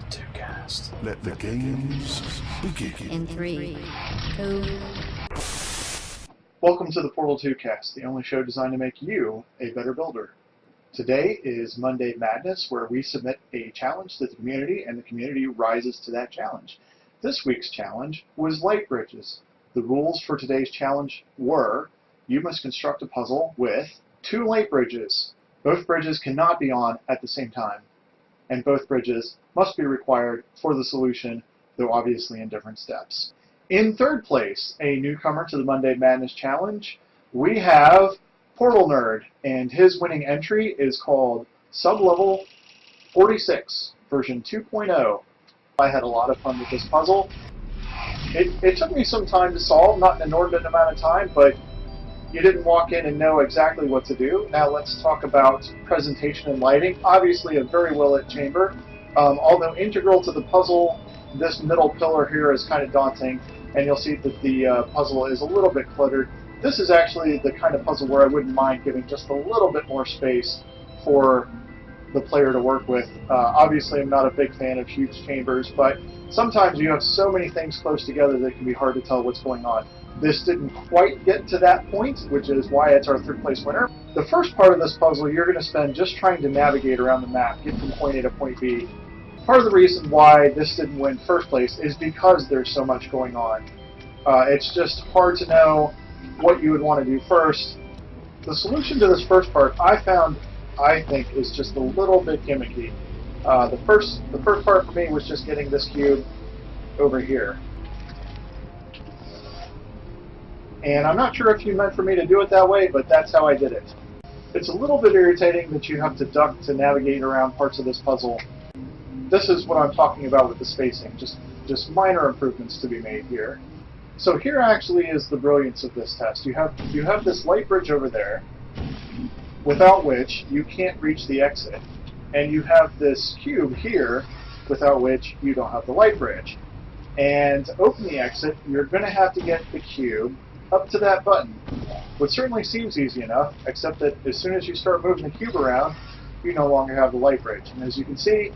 Portal2Cast. Let the games begin. In 3, 2... Welcome to the Portal2Cast, the only show designed to make you a better builder. Today is Monday Madness, where we submit a challenge to the community, and the community rises to that challenge. This week's challenge was light bridges. The rules for today's challenge were, you must construct a puzzle with 2 light bridges. Both bridges cannot be on at the same time, and both bridges must be required for the solution, though obviously in different steps. In third place, a newcomer to the Monday Madness Challenge, we have Portal Nerd, and his winning entry is called Sublevel 46, version 2.0. I had a lot of fun with this puzzle. It took me some time to solve, not an inordinate amount of time, but you didn't walk in and know exactly what to do. Now let's talk about presentation and lighting. Obviously a very well-lit chamber. Although integral to the puzzle, this middle pillar here is kind of daunting, and you'll see that the puzzle is a little bit cluttered. This is actually the kind of puzzle where I wouldn't mind giving just a little bit more space for the player to work with. Obviously I'm not a big fan of huge chambers, but sometimes you have so many things close together that it can be hard to tell what's going on. This didn't quite get to that point, which is why it's our third place winner. The first part of this puzzle you're going to spend just trying to navigate around the map, get from point A to point B. Part of the reason why this didn't win first place is because there's so much going on. It's just hard to know what you would want to do first. The solution to this first part I think is just a little bit gimmicky. The first part for me was just getting this cube over here. And I'm not sure if you meant for me to do it that way, but that's how I did it. It's a little bit irritating that you have to duck to navigate around parts of this puzzle. This is what I'm talking about with the spacing, just minor improvements to be made here. So here actually is the brilliance of this test. You have this light bridge over there, without which you can't reach the exit. And you have this cube here, without which you don't have the light bridge. And to open the exit, you're going to have to get the cube up to that button, which certainly seems easy enough, except that as soon as you start moving the cube around, you no longer have the light bridge. And as you can see,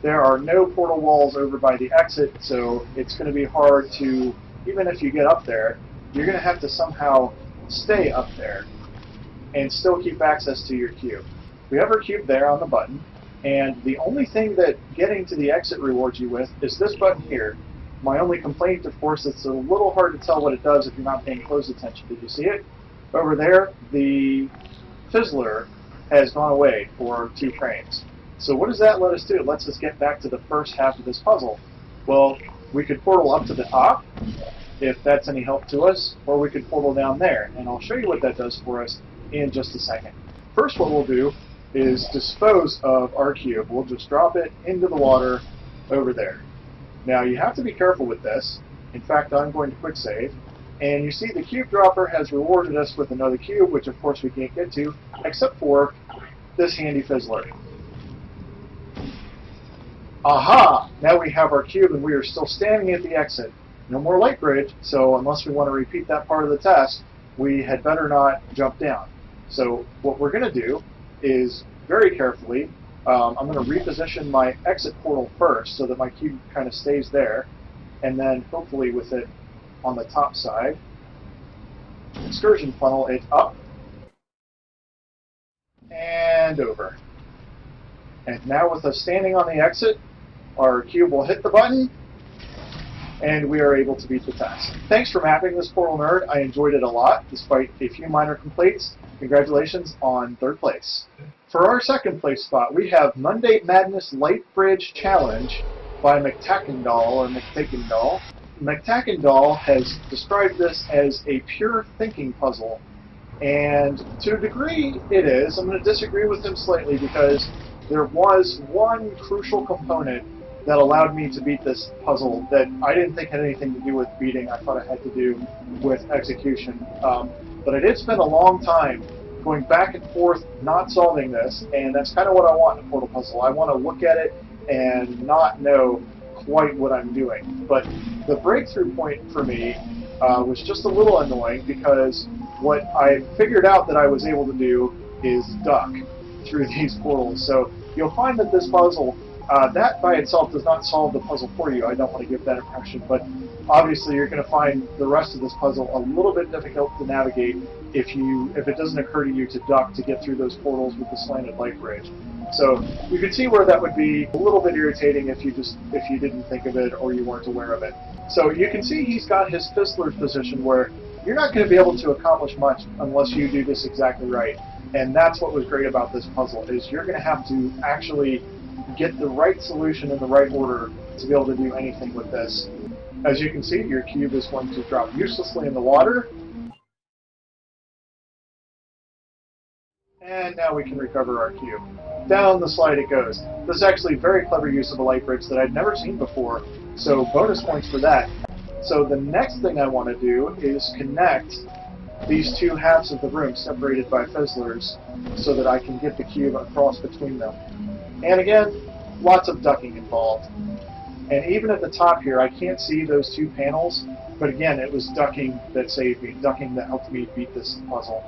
there are no portal walls over by the exit, so it's going to be hard to, even if you get up there, you're going to have to somehow stay up there and still keep access to your cube. We have our cube there on the button, and the only thing that getting to the exit rewards you with is this button here. My only complaint, of course, it's a little hard to tell what it does if you're not paying close attention. Did you see it? Over there, the fizzler has gone away for 2 frames. So what does that let us do? It lets us get back to the first half of this puzzle. Well, we could portal up to the top, if that's any help to us, or we could portal down there. And I'll show you what that does for us in just a second. First, what we'll do is dispose of our cube. We'll just drop it into the water over there. Now you have to be careful with this. In fact, I'm going to quick save. And you see the cube dropper has rewarded us with another cube, which of course we can't get to, except for this handy fizzler. Aha! Now we have our cube and we are still standing at the exit. No more light bridge, so unless we want to repeat that part of the test, we had better not jump down. So what we're going to do is very carefully, I'm going to reposition my exit portal first so that my cube kind of stays there, and then hopefully with it on the top side, excursion funnel it up and over. And now with us standing on the exit, our cube will hit the button, and we are able to beat the test. Thanks for mapping this, Portal Nerd. I enjoyed it a lot, despite a few minor complaints. Congratulations on third place. For our second place spot, we have Monday Madness Light Bridge Challenge by McTackendall. McTackendall has described this as a pure thinking puzzle, and to a degree it is. I'm going to disagree with him slightly because there was one crucial component that allowed me to beat this puzzle that I didn't think had anything to do with beating. I thought it had to do with execution. But I did spend a long time going back and forth not solving this, and that's kind of what I want in a portal puzzle. I want to look at it and not know quite what I'm doing. But the breakthrough point for me was just a little annoying because what I figured out that I was able to do is duck through these portals. So you'll find that this puzzle That by itself does not solve the puzzle for you. I don't want to give that impression, but obviously you're going to find the rest of this puzzle a little bit difficult to navigate if it doesn't occur to you to duck to get through those portals with the slanted light bridge. So you can see where that would be a little bit irritating if you didn't think of it or you weren't aware of it. So you can see he's got his Fizzler's position where you're not going to be able to accomplish much unless you do this exactly right. And that's what was great about this puzzle, is you're going to have to actually get the right solution in the right order to be able to do anything with this. As you can see, your cube is going to drop uselessly in the water. And now we can recover our cube. Down the slide it goes. This is actually a very clever use of a light bridge that I'd never seen before, so bonus points for that. So the next thing I want to do is connect these two halves of the room separated by fizzlers so that I can get the cube across between them. And again, lots of ducking involved. And even at the top here, I can't see those two panels, but again, it was ducking that saved me, ducking that helped me beat this puzzle.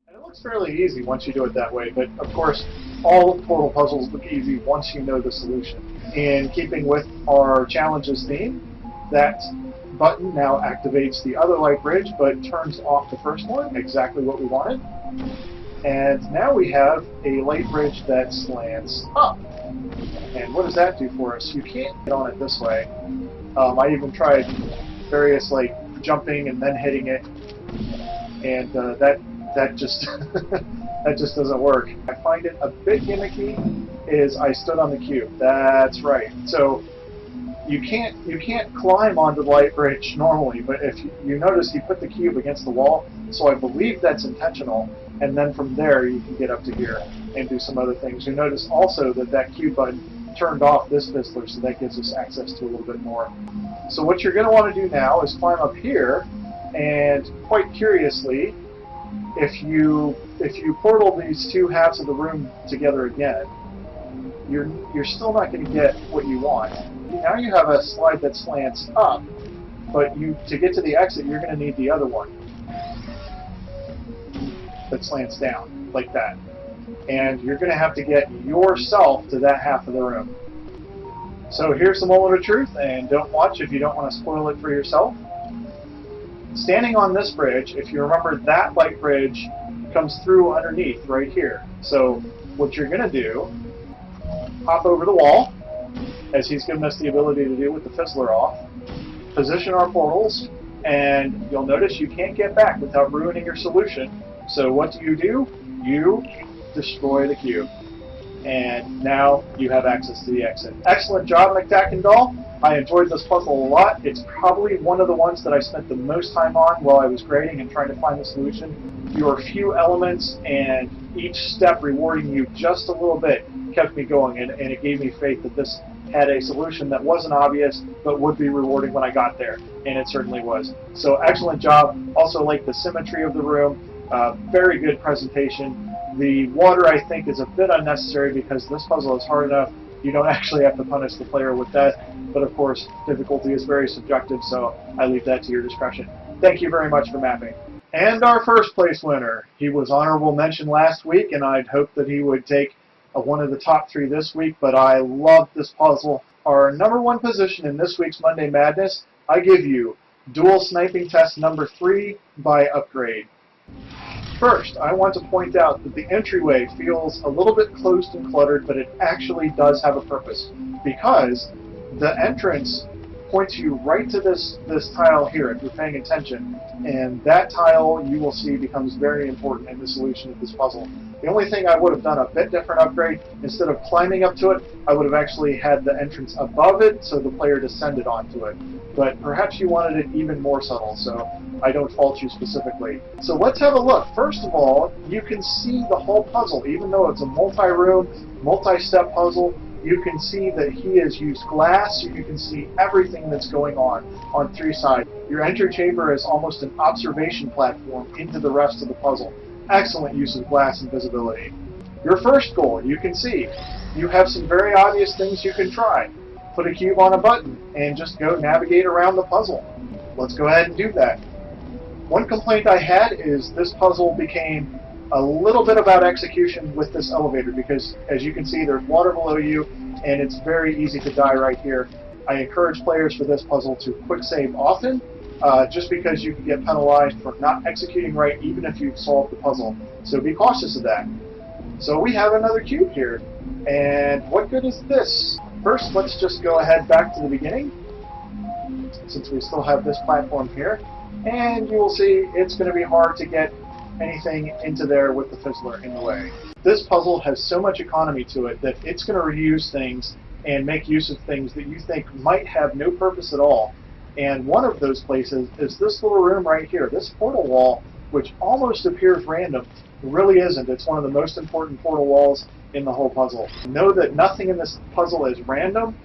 And it looks fairly easy once you do it that way, but of course, all portal puzzles look easy once you know the solution. In keeping with our challenges theme, that button now activates the other light bridge, but turns off the first one, exactly what we wanted. And now we have a light bridge that slants up. And what does that do for us? You can't get on it this way. I even tried various like jumping and then hitting it, and that just that just doesn't work. I find it a bit gimmicky. Is I stood on the cube. That's right. So you can't climb onto the light bridge normally, but if you notice, he put the cube against the wall, so I believe that's intentional. And then from there, you can get up to here and do some other things. You notice also that that cube button turned off this fizzler, so that gives us access to a little bit more. So what you're going to want to do now is climb up here, and quite curiously, if you portal these two halves of the room together again, you're still not going to get what you want. Now you have a slide that slants up, but to get to the exit, you're going to need the other one that slants down, like that. And you're going to have to get yourself to that half of the room. So here's the moment of truth, and don't watch if you don't want to spoil it for yourself. Standing on this bridge, if you remember, that light bridge comes through underneath right here. So what you're going to do, hop over the wall, as he's given us the ability to do with the fizzler off, position our portals, and you'll notice you can't get back without ruining your solution. So what do? You destroy the cube. And now you have access to the exit. Excellent job, McDackendall. I enjoyed this puzzle a lot. It's probably one of the ones that I spent the most time on while I was grading and trying to find the solution. There were few elements, and each step rewarding you just a little bit kept me going, and it gave me faith that this had a solution that wasn't obvious but would be rewarding when I got there, and it certainly was. So excellent job. Also like the symmetry of the room. Very good presentation. The water, I think, is a bit unnecessary because this puzzle is hard enough. You don't actually have to punish the player with that. But of course, difficulty is very subjective, so I leave that to your discretion. Thank you very much for mapping. And our first place winner. He was honorable mention last week, and I'd hoped that he would take one of the top 3 this week, but I loved this puzzle. Our #1 position in this week's Monday Madness, I give you Dual Sniping Test number 3 by Upgrade. First, I want to point out that the entryway feels a little bit closed and cluttered, but it actually does have a purpose, because the entrance points you right to this tile here, if you're paying attention, and that tile, you will see, becomes very important in the solution of this puzzle. The only thing I would have done a bit different upgrade, instead of climbing up to it, I would have actually had the entrance above it so the player descended onto it. But perhaps you wanted it even more subtle, so I don't fault you specifically. So let's have a look. First of all, you can see the whole puzzle. Even though it's a multi-room, multi-step puzzle, you can see that he has used glass, so you can see everything that's going on 3 sides. Your entry chamber is almost an observation platform into the rest of the puzzle. Excellent use of glass and visibility. Your first goal, you can see, you have some very obvious things you can try. Put a cube on a button and just go navigate around the puzzle. Let's go ahead and do that. One complaint I had is this puzzle became A little bit about execution with this elevator, because as you can see, there's water below you, and it's very easy to die right here. I encourage players for this puzzle to quick save often, just because you can get penalized for not executing right even if you've solved the puzzle. So be cautious of that. So we have another cube here, and what good is this? First, let's just go ahead back to the beginning, since we still have this platform here, and you will see it's going to be hard to get anything into there with the fizzler in the way. This puzzle has so much economy to it that it's going to reuse things and make use of things that you think might have no purpose at all. And one of those places is this little room right here, this portal wall, which almost appears random. It really isn't. It's one of the most important portal walls in the whole puzzle. Know that nothing in this puzzle is random.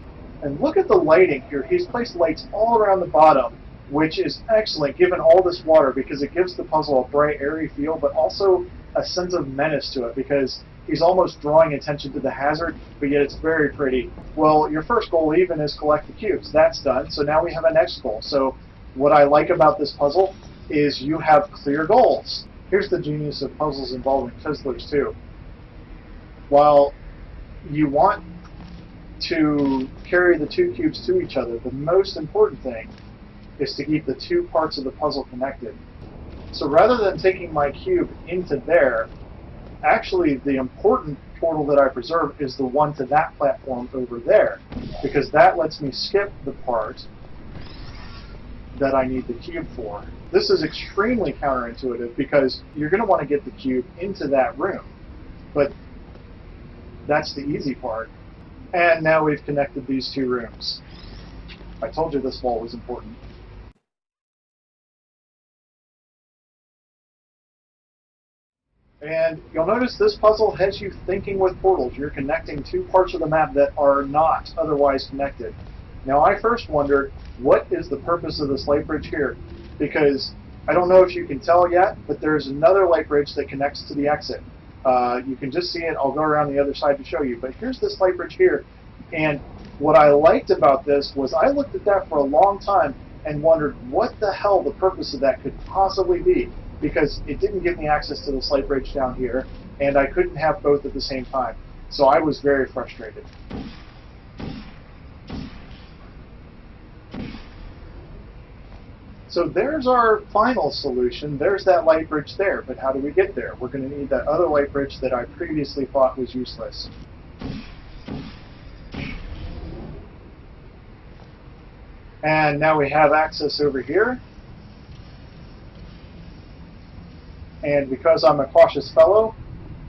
And look at the lighting here. He's placed lights all around the bottom, which is excellent given all this water, because it gives the puzzle a bright, airy feel, but also a sense of menace to it, because he's almost drawing attention to the hazard, but yet it's very pretty. Well, your first goal even is collect the cubes. That's done, so now we have a next goal. So what I like about this puzzle is you have clear goals. Here's the genius of puzzles involving fizzlers too. While you want to carry the two cubes to each other, the most important thing is to keep the two parts of the puzzle connected. So rather than taking my cube into there, actually the important portal that I preserve is the one to that platform over there, because that lets me skip the part that I need the cube for. This is extremely counterintuitive, because you're going to want to get the cube into that room, but that's the easy part. And now we've connected these two rooms. I told you this wall was important. And you'll notice this puzzle has you thinking with portals. You're connecting two parts of the map that are not otherwise connected. Now, I first wondered, what is the purpose of this light bridge here? Because I don't know if you can tell yet, but there's another light bridge that connects to the exit. You can just see it. I'll go around the other side to show you. But here's this light bridge here. And what I liked about this was I looked at that for a long time and wondered what the hell the purpose of that could possibly be, because it didn't give me access to this light bridge down here, and I couldn't have both at the same time. So I was very frustrated. So there's our final solution. There's that light bridge there, but how do we get there? We're going to need that other light bridge that I previously thought was useless. And now we have access over here. And because I'm a cautious fellow,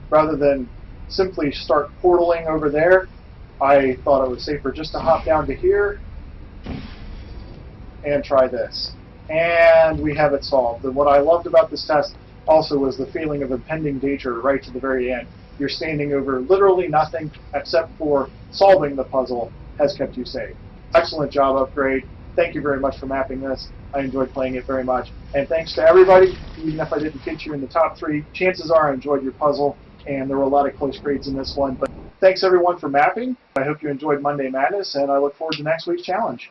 rather than simply start portaling over there, I thought it was safer just to hop down to here and try this. And we have it solved. And what I loved about this test also was the feeling of impending danger right to the very end. You're standing over literally nothing except for solving the puzzle has kept you safe. Excellent job, Upgrade. Thank you very much for mapping this. I enjoyed playing it very much. And thanks to everybody, even if I didn't get you in the top 3, chances are I enjoyed your puzzle, and there were a lot of close grades in this one. But thanks everyone for mapping. I hope you enjoyed Monday Madness, and I look forward to next week's challenge.